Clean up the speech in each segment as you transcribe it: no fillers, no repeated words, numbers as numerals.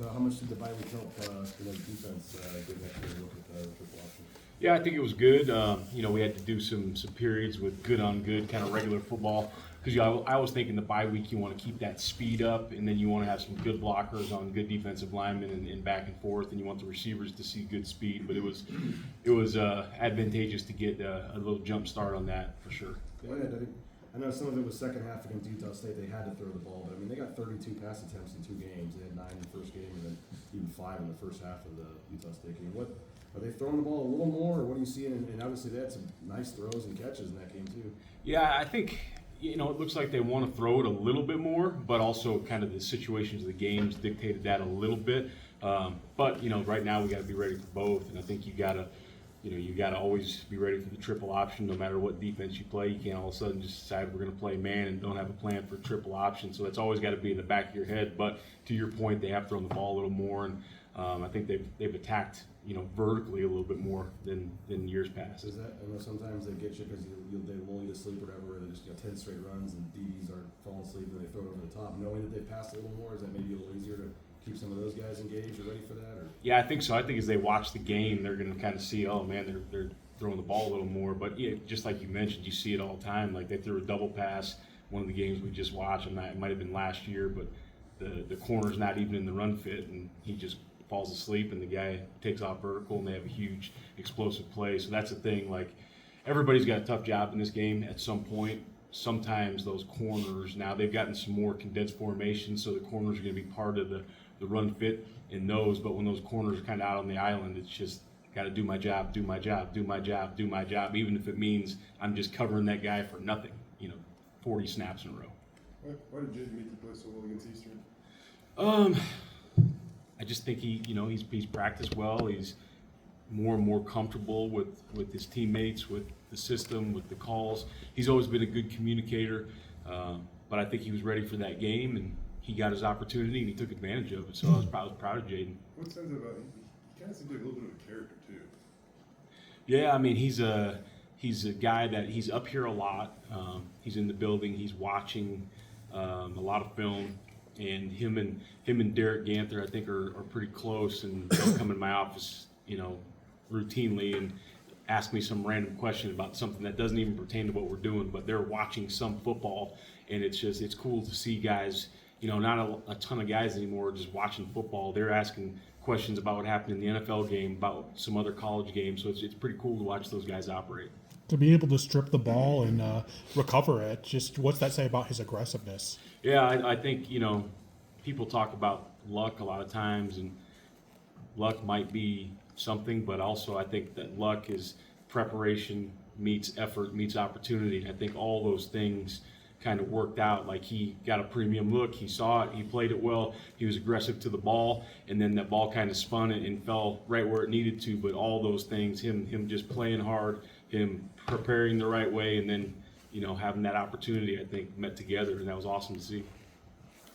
How much did the bye week help the defense get next year? Look at the triple option. Yeah, I think it was good. We had to do some periods with good on good, kind of regular football. Because I was thinking the bye week you want to keep that speed up, and then you want to have some good blockers on good defensive linemen and back and forth, and you want the receivers to see good speed. But it was advantageous to get a little jump start on that for sure. Go ahead. I know some of it was second half against Utah State. They had to throw the ball, but I mean they got 32 pass attempts in 2 games. They had 9 in the first game, and then even 5 in the first half of the Utah State game. What are they throwing the ball a little more, or what are you seeing? And obviously they had some nice throws and catches in that game too. Yeah, I think it looks like they want to throw it a little bit more, but also kind of the situations of the games dictated that a little bit. But right now we got to be ready for both, and I think you got to always be ready for the triple option, no matter what defense you play. You can't all of a sudden just decide we're going to play man and don't have a plan for triple option. So that's always got to be in the back of your head. But to your point, they have thrown the ball a little more, and I think they've attacked vertically a little bit more than years past. Is that? I know sometimes they get you because they lull you to sleep or whatever. They just 10 straight runs and DBs aren't falling asleep and they throw it over the top. Knowing that they passed a little more, is that maybe a little easier to keep some of those guys engaged or ready for that? Or? Yeah, I think so. I think as they watch the game, they're going to kind of see, oh man, they're throwing the ball a little more. But yeah, just like you mentioned, you see it all the time. Like they threw a double pass one of the games we just watched, and it might have been last year, but the corner's not even in the run fit, and he just falls asleep, and the guy takes off vertical, and they have a huge explosive play. So that's the thing. Like everybody's got a tough job in this game at some point. Sometimes those corners, now they've gotten some more condensed formations, so the corners are going to be part of the run fit in those. But when those corners are kind of out on the island, it's just got to do my job, do my job, do my job, do my job, even if it means I'm just covering that guy for nothing, 40 snaps in a row. Why did Jaden make you play so well against Eastern? I just think he's practiced well. He's more and more comfortable with his teammates, with the system, with the calls. He's always been a good communicator, but I think he was ready for that game, and he got his opportunity and he took advantage of it. So I was proud of Jaden. What sense about him? He kind of seems like a little bit of a character too. Yeah, I mean he's a guy that he's up here a lot. He's in the building. He's watching a lot of film. And him and Derek Ganther, I think, are pretty close, and they'll come in my office, routinely and ask me some random question about something that doesn't even pertain to what we're doing, but they're watching some football, and it's cool to see guys, not a ton of guys anymore just watching football. They're asking questions about what happened in the NFL game, about some other college games, so it's pretty cool to watch those guys operate. To be able to strip the ball and recover it, just what's that say about his aggressiveness? Yeah, I think, people talk about luck a lot of times, and luck might be something, but also I think that luck is preparation meets effort meets opportunity. And I think all those things kind of worked out. Like he got a premium look, he saw it, he played it well, he was aggressive to the ball, and then that ball kind of spun it and fell right where it needed to. But all those things, him just playing hard, him preparing the right way, and then having that opportunity, I think, met together, and that was awesome to see.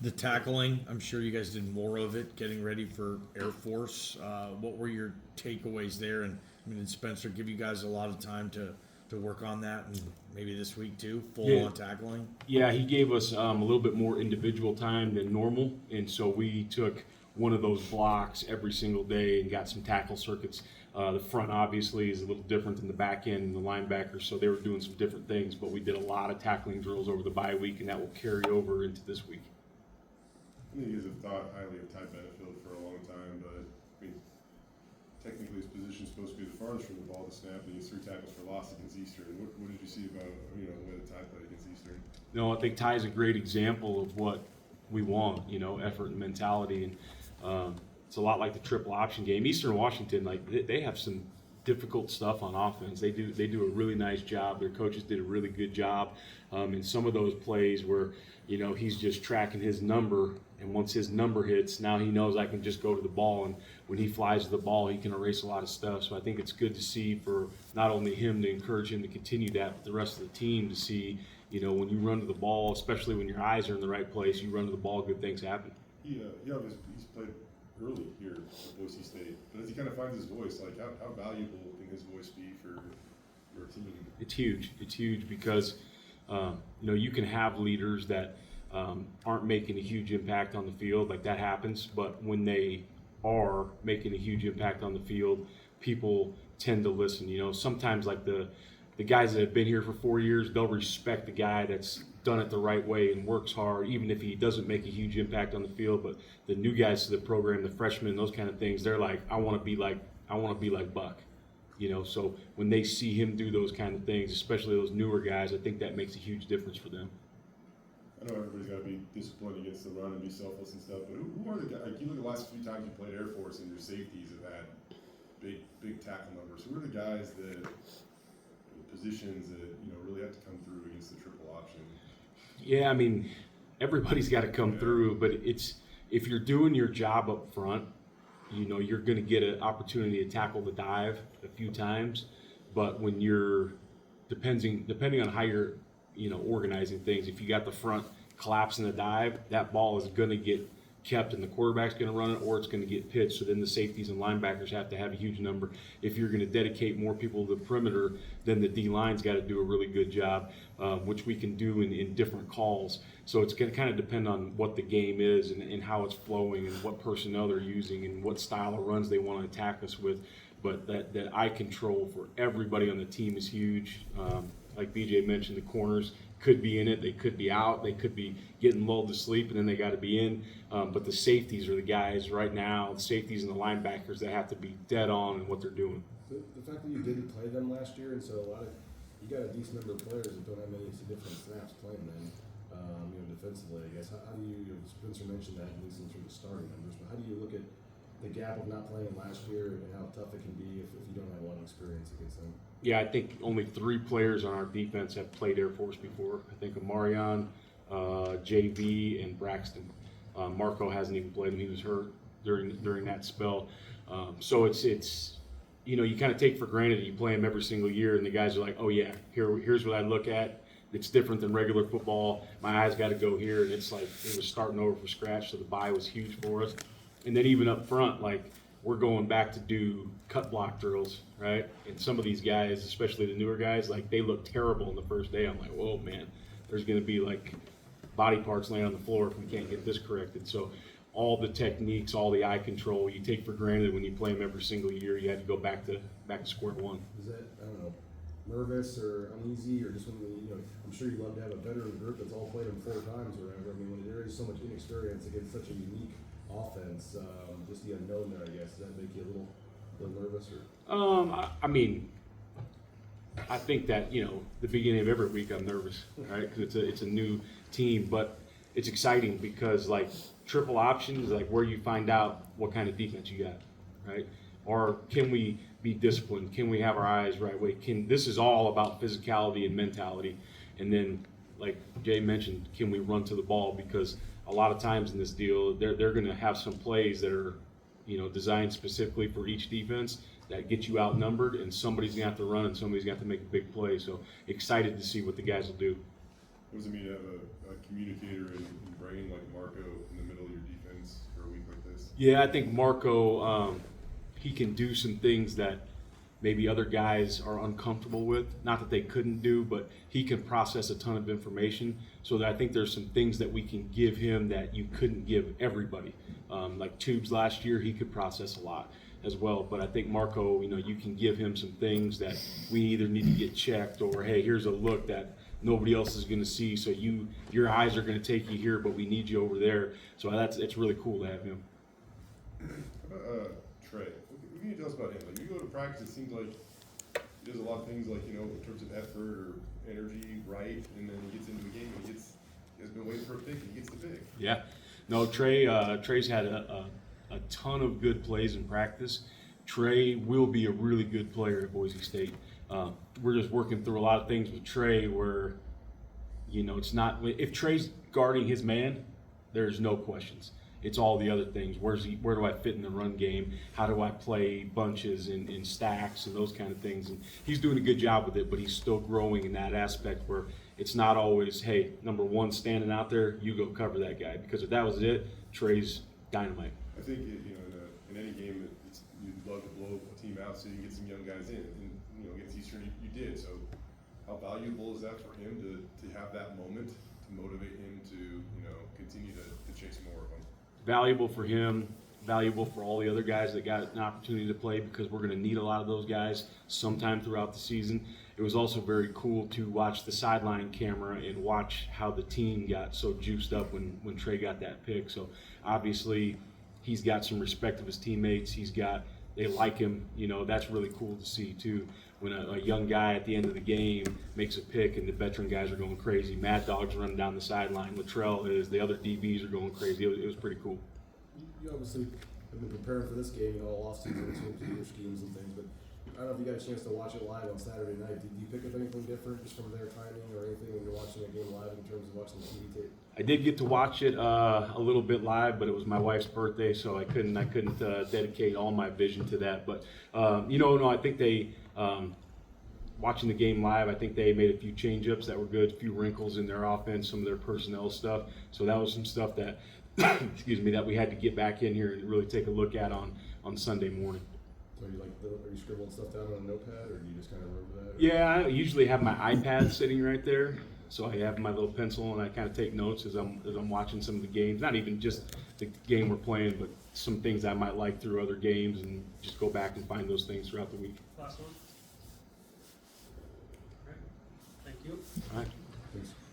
The tackling, I'm sure you guys did more of it, getting ready for Air Force. What were your takeaways there? And did Spencer give you guys a lot of time to work on that, and maybe this week too, full on tackling? Yeah, he gave us a little bit more individual time than normal, and so we took one of those blocks every single day and got some tackle circuits. The front obviously is a little different than the back end and the linebackers, so they were doing some different things, but we did a lot of tackling drills over the bye week, and that will carry over into this week. I think you guys have thought highly of Ty Benefield for a long time, but technically his position is supposed to be the farthest from the ball to snap, and he has 3 tackles for loss against Eastern. What did you see about the way that Ty played against Eastern? I think Ty is a great example of what we want, effort and mentality, and it's a lot like the triple option game. Eastern Washington, they have some difficult stuff on offense. They do a really nice job. Their coaches did a really good job in some of those plays where he's just tracking his number, and once his number hits, now he knows I can just go to the ball, and when he flies to the ball, he can erase a lot of stuff. So I think it's good to see for not only him to encourage him to continue that, but the rest of the team to see, when you run to the ball, especially when your eyes are in the right place, you run to the ball, good things happen. He's played early here at Boise State, but as he kind of finds his voice, how valuable can his voice be for your team? It's huge. It's huge because you can have leaders that aren't making a huge impact on the field. Like that happens, but when they are making a huge impact on the field, people tend to listen. You know, sometimes like the guys that have been here for 4 years, they'll respect the guy that's done it the right way and works hard, even if he doesn't make a huge impact on the field. But the new guys to the program, the freshmen, those kind of things, they're like, I want to be like Buck. You know, so when they see him do those kind of things, especially those newer guys, I think that makes a huge difference for them. I know everybody's got to be disciplined against the run and be selfless and stuff, but who are the guys? Like you look at the last few times you played Air Force and your safeties have had big tackle numbers. Who are the guys that, the positions that really have to come through against the triple option? Yeah, I mean, everybody's got to come through, but it's if you're doing your job up front, you're going to get an opportunity to tackle the dive a few times. But when you're depending on how you're organizing things, if you got the front collapsing the dive, that ball is going to get kept and the quarterback's going to run it, or it's going to get pitched. So then the safeties and linebackers have to have a huge number. If you're going to dedicate more people to the perimeter, then the D-line's got to do a really good job, which we can do in different calls. So it's going to kind of depend on what the game is and how it's flowing and what personnel they're using and what style of runs they want to attack us with. But that eye control for everybody on the team is huge. Like BJ mentioned, the corners could be in it, they could be out, they could be getting lulled to sleep, and then they got to be in. But the safeties are the guys right now, the safeties and the linebackers that have to be dead on in what they're doing. The fact that you didn't play them last year, and so you got a decent number of players that don't have many significant snaps playing them, defensively, I guess. How do you, Spencer mentioned that, at least in terms of starting numbers, but how do you look at the gap of not playing last year and how tough it can be if you don't have a lot of experience against them? Yeah, I think only 3 players on our defense have played Air Force before. I think Amarion, JV, and Braxton. Marco hasn't even played him. He was hurt during that spell. So it's you kind of take for granted you play him every single year, and the guys are like, oh yeah, here's what I look at. It's different than regular football. My eyes got to go here, and it's like it was starting over from scratch. So the bye was huge for us. And then even up front, like we're going back to do cut block drills, right? And some of these guys, especially the newer guys, like they look terrible on the first day. I'm like, whoa, man, there's going to be like body parts laying on the floor if we can't get this corrected. So all the techniques, all the eye control you take for granted when you play them every single year, you had to go back to square one. Is that, I don't know, nervous or uneasy, or just when I'm sure you love to have a veteran group that's all played them 4 times or whatever. I mean, when there is so much inexperience against such a unique offense, just the unknown there, I guess, does that make you a little nervous? Or I mean, I think that the beginning of every week I'm nervous, right? Because it's a new team, but it's exciting because like triple options, like where you find out what kind of defense you got, right? Or can we be disciplined? Can we have our eyes right way? This is all about physicality and mentality, and then like Jay mentioned, can we run to the ball? Because a lot of times in this deal, they're going to have some plays that are, designed specifically for each defense that get you outnumbered, and somebody's going to have to run and somebody's going to have to make a big play. So excited to see what the guys will do. What does it mean to have a communicator and brain like Marco in the middle of your defense for a week like this? Yeah, I think Marco, he can do some things that maybe other guys are uncomfortable with. Not that they couldn't do, but he can process a ton of information. So that I think there's some things that we can give him that you couldn't give everybody. Like Tubes last year, he could process a lot as well. But I think Marco, you can give him some things that we either need to get checked, or hey, here's a look that nobody else is going to see. So your eyes are going to take you here, but we need you over there. So it's really cool to have him. Trey, what can you tell us about him? Like, you go to practice, it seems like he does a lot of things, like, in terms of effort or energy, right? And then he gets into the game and he's been waiting for a pick and he gets the pick. Yeah. No, Trey's had a ton of good plays in practice. Trey will be a really good player at Boise State. We're just working through a lot of things with Trey where, it's not, if Trey's guarding his man, there's no questions. It's all the other things. Where do I fit in the run game? How do I play bunches and stacks and those kind of things? And he's doing a good job with it, but he's still growing in that aspect where it's not always, hey, number 1 standing out there, you go cover that guy. Because if that was it, Trey's dynamite. I think, in any game, you'd love to blow a team out so you can get some young guys in. And, against Eastern, you did. So how valuable is that for him to have that moment motivate him to, you know, continue to chase more of them? Valuable for him, valuable for all the other guys that got an opportunity to play, because we're going to need a lot of those guys sometime throughout the season. It was also very cool to watch the sideline camera and watch how the team got so juiced up when Trey got that pick. So obviously he's got some respect of his teammates. They like him. You know, that's really cool to see too. When a young guy at the end of the game makes a pick and the veteran guys are going crazy. Mad Dog's running down the sideline. Latrell is. The other DBs are going crazy. It was pretty cool. You obviously have been preparing for this game, you know, all offseason in terms of your schemes and things, but I don't know if you got a chance to watch it live on Saturday night. Did you pick up anything different just from their timing or anything when you're watching a game live in terms of watching the TV tape? I did get to watch it a little bit live, but it was my wife's birthday, so I couldn't dedicate all my vision to that. But I think they watching the game live, I think they made a few change-ups that were good, a few wrinkles in their offense, some of their personnel stuff. So that was some stuff that excuse me, that we had to get back in here and really take a look at on Sunday morning. So are you scribbling stuff down on a notepad, or do you just kind of remember that? Yeah, I usually have my iPad sitting right there, so I have my little pencil and I kind of take notes as I'm watching some of the games. Not even just the game we're playing, but some things I might like through other games, and just go back and find those things throughout the week. Last one. All right. Thank you. All right. Thanks.